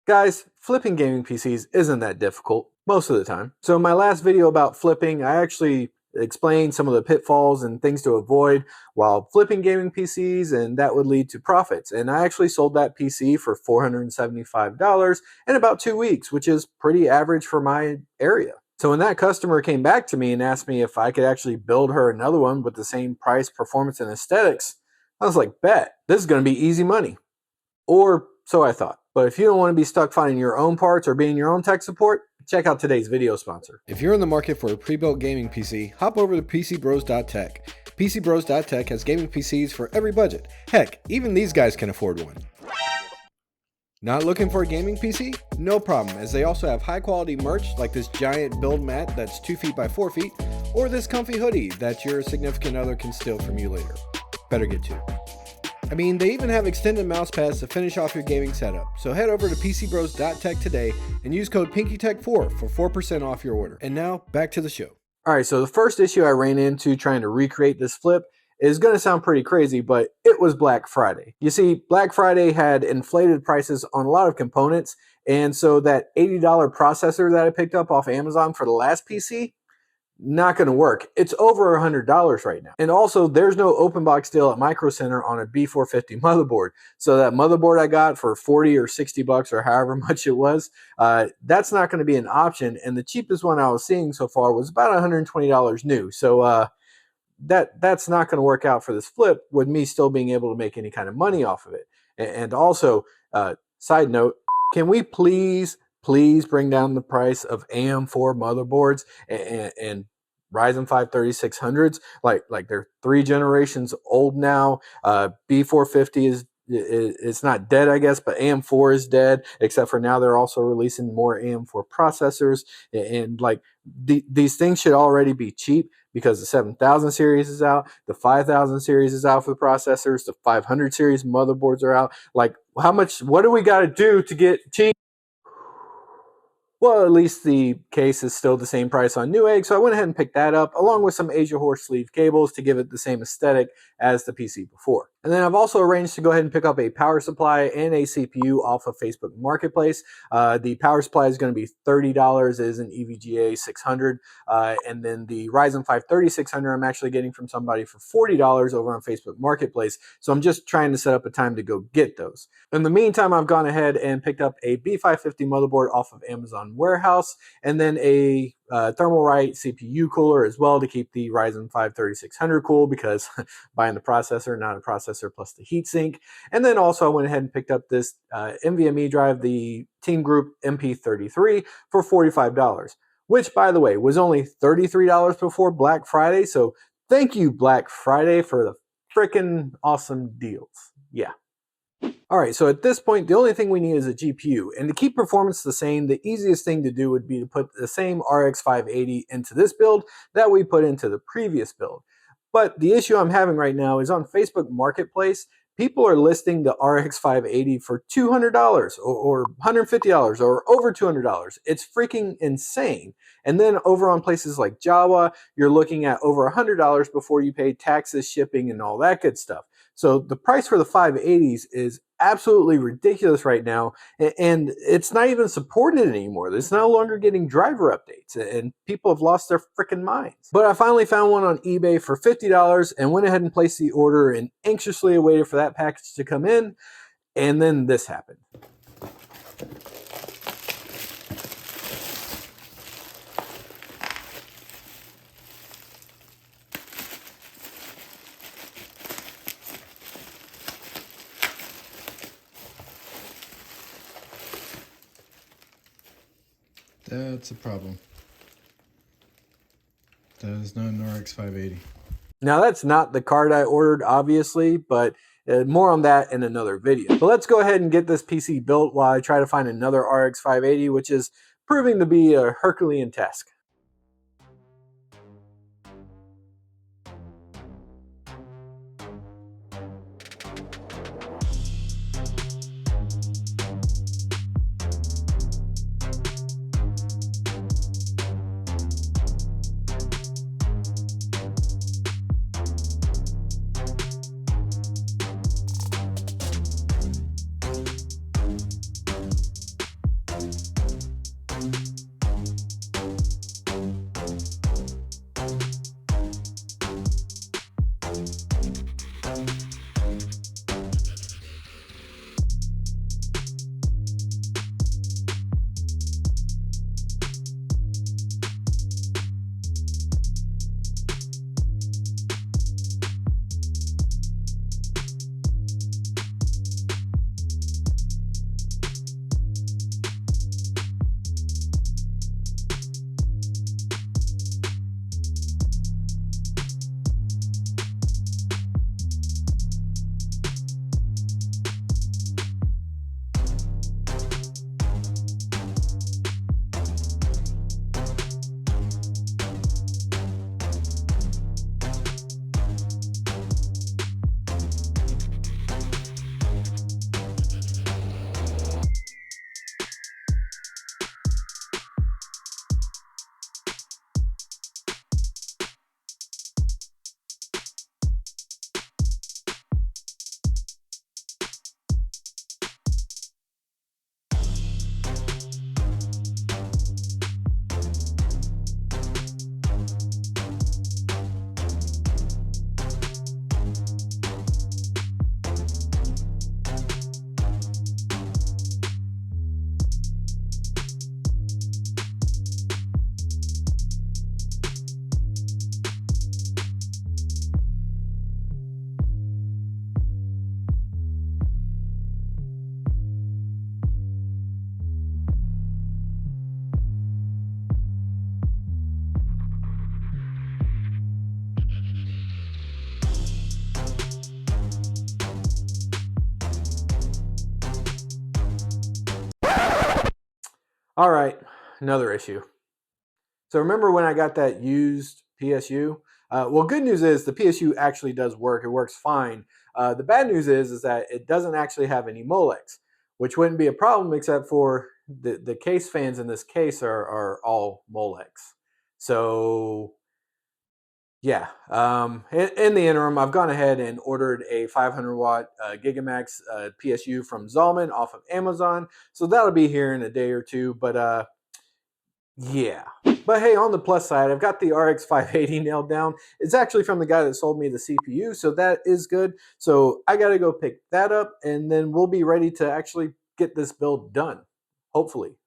Guys, flipping gaming PCs isn't that difficult most of the time. So in my last video about flipping, I actually explained some of the pitfalls and things to avoid while flipping gaming PCs, and that would lead to profits. And I actually sold that PC for $475 in about 2 weeks, which is pretty average for my area. So when that customer came back to me and asked me if I could actually build her another one with the same price, performance, and aesthetics, I was like, bet, this is going to be easy money. Or so I thought. But if you don't want to be stuck finding your own parts or being your own tech support, check out today's video sponsor. If you're in the market for a pre-built gaming PC, hop over to PCBros.tech. PCBros.tech has gaming PCs for every budget. Heck, even these guys can afford one. Not looking for a gaming PC? No problem, as they also have high quality merch like this giant build mat that's 2 feet by 4 feet, or this comfy hoodie that your significant other can steal from you later. Better get to. I mean, they even have extended mouse pads to finish off your gaming setup. So head over to PCBros.tech today and use code PinkyTech4 for 4% off your order. And now, back to the show. All right, so the first issue I ran into trying to recreate this flip is going to sound pretty crazy, but it was Black Friday. You see, Black Friday had inflated prices on a lot of components, and so that $80 processor that I picked up off Amazon for the last PC, not going to work. It's over $100 right now. And also, there's no open box deal at Micro Center on a B450 motherboard. So that motherboard I got for 40 or 60 bucks or however much it was, that's not going to be an option. And the cheapest one I was seeing so far was about $120 new. So that's not going to work out for this flip with me still being able to make any kind of money off of it. And also, side note, can we please bring down the price of AM4 motherboards and Ryzen 5 3600s? Like they're 3 generations old now. B450 is it's not dead, I guess, but AM4 is dead, except for now they're also releasing more AM4 processors. And like these things should already be cheap because the 7000 series is out, the 5000 series is out for the processors, the 500 series motherboards are out. Like, what do we got to do to get cheap? Well, at least the case is still the same price on Newegg, so I went ahead and picked that up, along with some Asia Horse sleeve cables to give it the same aesthetic as the PC before. And then I've also arranged to go ahead and pick up a power supply and a CPU off of Facebook Marketplace. The power supply is going to be $30, it is an EVGA 600, and then the Ryzen 5 3600 I'm actually getting from somebody for $40 over on Facebook Marketplace, so I'm just trying to set up a time to go get those. In the meantime, I've gone ahead and picked up a B550 motherboard off of Amazon Warehouse, and then a Thermalright CPU cooler as well to keep the Ryzen 5 3600 cool, because buying the processor, not a processor plus the heatsink. And then also I went ahead and picked up this NVMe drive, the Team Group MP33, for $45, which, by the way, was only $33 before Black Friday. So thank you, Black Friday, for the freaking awesome deals. Yeah. All right, so at this point, the only thing we need is a GPU. And to keep performance the same, the easiest thing to do would be to put the same RX 580 into this build that we put into the previous build. But the issue I'm having right now is on Facebook Marketplace, people are listing the RX 580 for $200 or $150 or over $200. It's freaking insane. And then over on places like Java, you're looking at over $100 before you pay taxes, shipping, and all that good stuff. So the price for the 580s is absolutely ridiculous right now, and it's not even supported anymore. It's no longer getting driver updates, and people have lost their freaking minds. But I finally found one on eBay for $50 and went ahead and placed the order and anxiously awaited for that package to come in, and then this happened. That's a problem. That is not an RX 580. Now that's not the card I ordered, obviously, but more on that in another video. But let's go ahead and get this PC built while I try to find another RX 580, which is proving to be a Herculean task. All right, another issue. So remember when I got that used PSU? Well, good news is the PSU actually does work. It works fine. The bad news is that it doesn't actually have any Molex, which wouldn't be a problem except for the case fans in this case are all Molex. So yeah, in the interim, I've gone ahead and ordered a 500 watt Gigamax PSU from Zalman off of Amazon. So that'll be here in a day or two. But yeah. But hey, on the plus side, I've got the RX 580 nailed down. It's actually from the guy that sold me the CPU, so that is good. So I got to go pick that up, and then we'll be ready to actually get this build done, hopefully.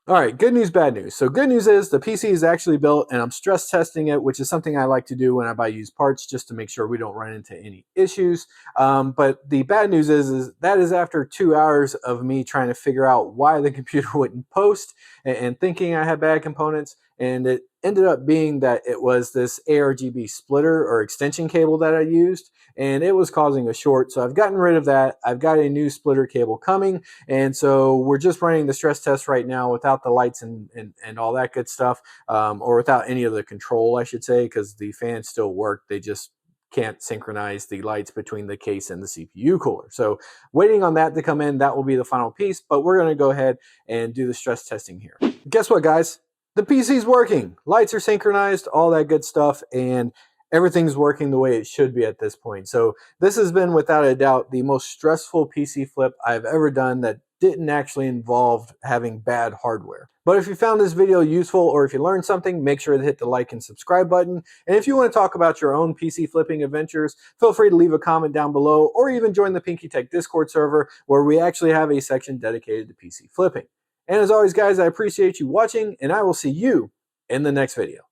All right, good news, bad news. So good news is the PC is actually built and I'm stress testing it, which is something I like to do when I buy used parts just to make sure we don't run into any issues. But the bad news is that is after 2 hours of me trying to figure out why the computer wouldn't post and thinking I had bad components. And it ended up being that it was this ARGB splitter or extension cable that I used, and it was causing a short. So I've gotten rid of that. I've got a new splitter cable coming, and so we're just running the stress test right now without the lights and all that good stuff, or without any of the control, I should say, because the fans still work. They just can't synchronize the lights between the case and the CPU cooler. So waiting on that to come in, that will be the final piece, but we're going to go ahead and do the stress testing here. Guess what, guys? The PC's working. Lights are synchronized, all that good stuff, and everything's working the way it should be at this point. So this has been, without a doubt, the most stressful PC flip I've ever done that didn't actually involve having bad hardware. But if you found this video useful or if you learned something, make sure to hit the like and subscribe button. And if you want to talk about your own PC flipping adventures, feel free to leave a comment down below or even join the PinkyTech Discord server where we actually have a section dedicated to PC flipping. And as always, guys, I appreciate you watching, and I will see you in the next video.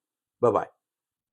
Bye-bye.